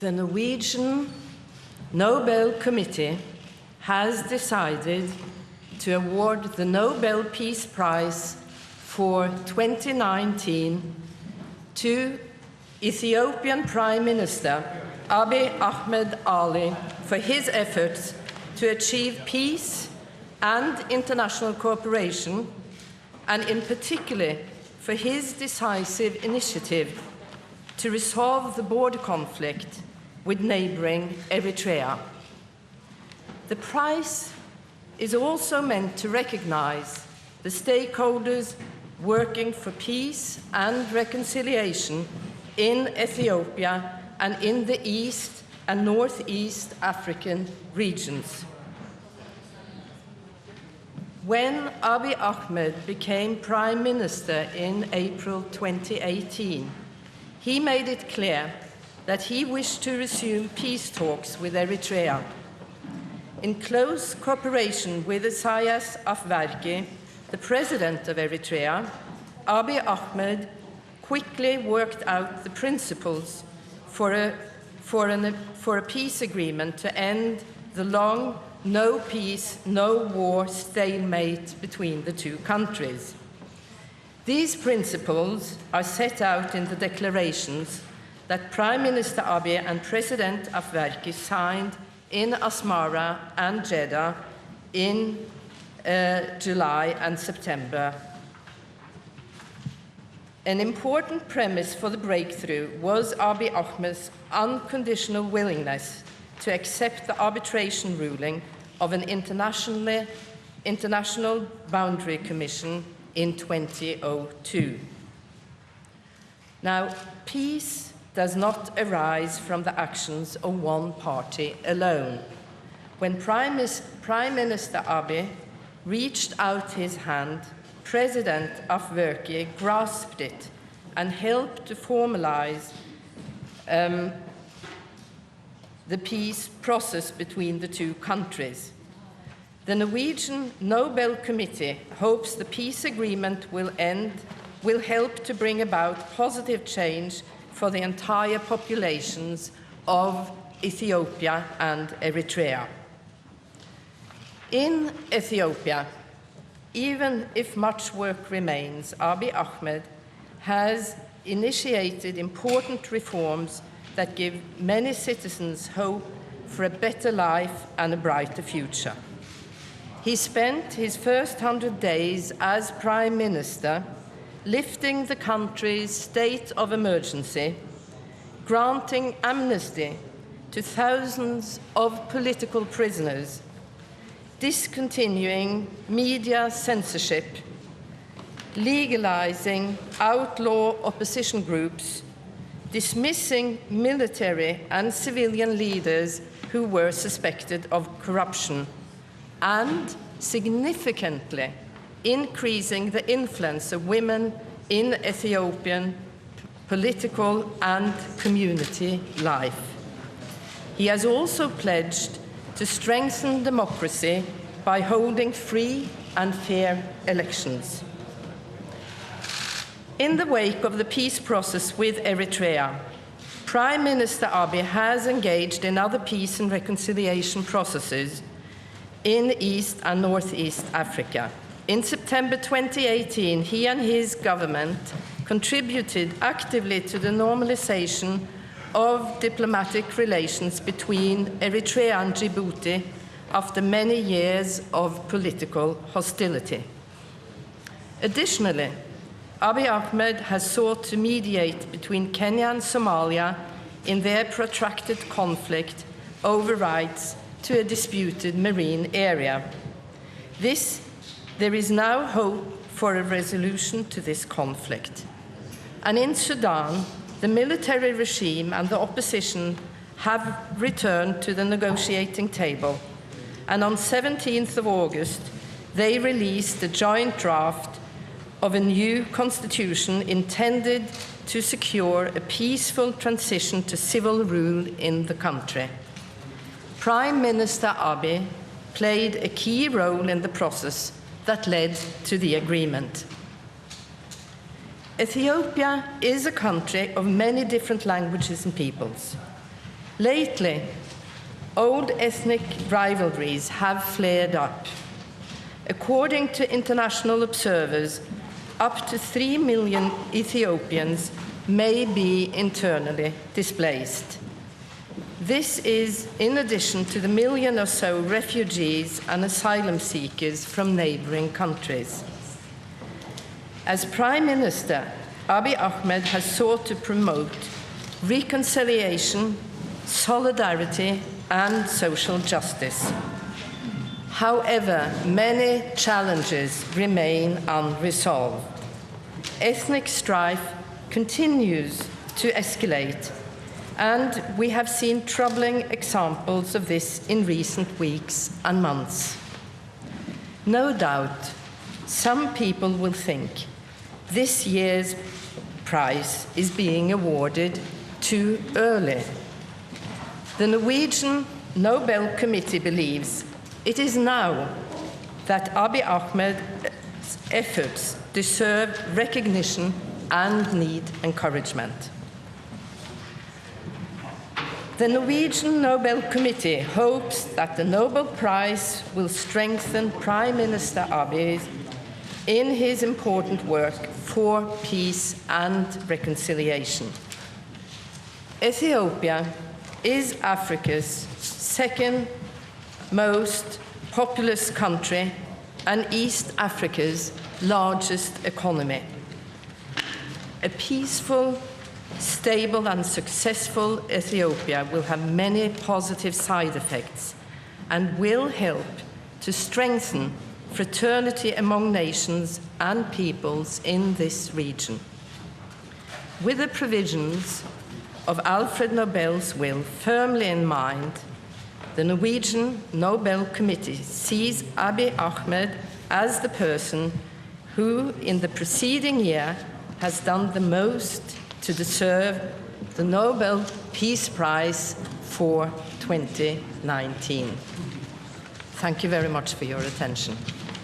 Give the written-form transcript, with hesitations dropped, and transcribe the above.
The Norwegian Nobel Committee has decided to award the Nobel Peace Prize for 2019 to Ethiopian Prime Minister Abiy Ahmed Ali for his efforts to achieve peace and international cooperation, and in particular for his decisive initiative to resolve the border conflict with neighboring Eritrea. The prize is also meant to recognize the stakeholders working for peace and reconciliation in Ethiopia and in the East and Northeast African regions. When Abiy Ahmed became Prime Minister in April 2018, he made it clear that he wished to resume peace talks with Eritrea. In close cooperation with Isaias Afwerki, the president of Eritrea, Abiy Ahmed quickly worked out the principles for a peace agreement to end the long no peace, no war stalemate between the two countries. These principles are set out in the declarations that Prime Minister Abiy and President Afwerki signed in Asmara and Jeddah in July and September. An important premise for the breakthrough was Abiy Ahmed's unconditional willingness to accept the arbitration ruling of an international boundary commission in 2002. Now, peace does not arise from the actions of one party alone. When Prime Minister Abiy reached out his hand, President Afwerki grasped it and helped to formalize the peace process between the two countries. The Norwegian Nobel Committee hopes the peace agreement will help to bring about positive change for the entire populations of Ethiopia and Eritrea. In Ethiopia, even if much work remains, Abiy Ahmed has initiated important reforms that give many citizens hope for a better life and a brighter future. He spent his first 100 days as Prime Minister lifting the country's state of emergency, granting amnesty to thousands of political prisoners, discontinuing media censorship, legalizing outlaw opposition groups, dismissing military and civilian leaders who were suspected of corruption, and significantly increasing the influence of women in Ethiopian political and community life. He has also pledged to strengthen democracy by holding free and fair elections. In the wake of the peace process with Eritrea, Prime Minister Abiy has engaged in other peace and reconciliation processes in East and Northeast Africa. In September 2018, he and his government contributed actively to the normalization of diplomatic relations between Eritrea and Djibouti after many years of political hostility. Additionally, Abiy Ahmed has sought to mediate between Kenya and Somalia in their protracted conflict over rights to a disputed marine area. There is now hope for a resolution to this conflict. And in Sudan, the military regime and the opposition have returned to the negotiating table. And on 17th of August, they released a joint draft of a new constitution intended to secure a peaceful transition to civil rule in the country. Prime Minister Abiy played a key role in the process that led to the agreement. Ethiopia is a country of many different languages and peoples. Lately, old ethnic rivalries have flared up. According to international observers, up to 3 million Ethiopians may be internally displaced. This is in addition to the million or so refugees and asylum seekers from neighboring countries. As Prime Minister, Abiy Ahmed has sought to promote reconciliation, solidarity, and social justice. However, many challenges remain unresolved. Ethnic strife continues to escalate, and we have seen troubling examples of this in recent weeks and months. No doubt, some people will think this year's prize is being awarded too early. The Norwegian Nobel Committee believes it is now that Abiy Ahmed's efforts deserve recognition and need encouragement. The Norwegian Nobel Committee hopes that the Nobel Prize will strengthen Prime Minister Abiy in his important work for peace and reconciliation. Ethiopia is Africa's second most populous country and East Africa's largest economy. A peaceful, stable and successful Ethiopia will have many positive side effects and will help to strengthen fraternity among nations and peoples in this region. With the provisions of Alfred Nobel's will firmly in mind, the Norwegian Nobel Committee sees Abiy Ahmed as the person who, in the preceding year, has done the most to deserve the Nobel Peace Prize for 2019. Thank you very much for your attention.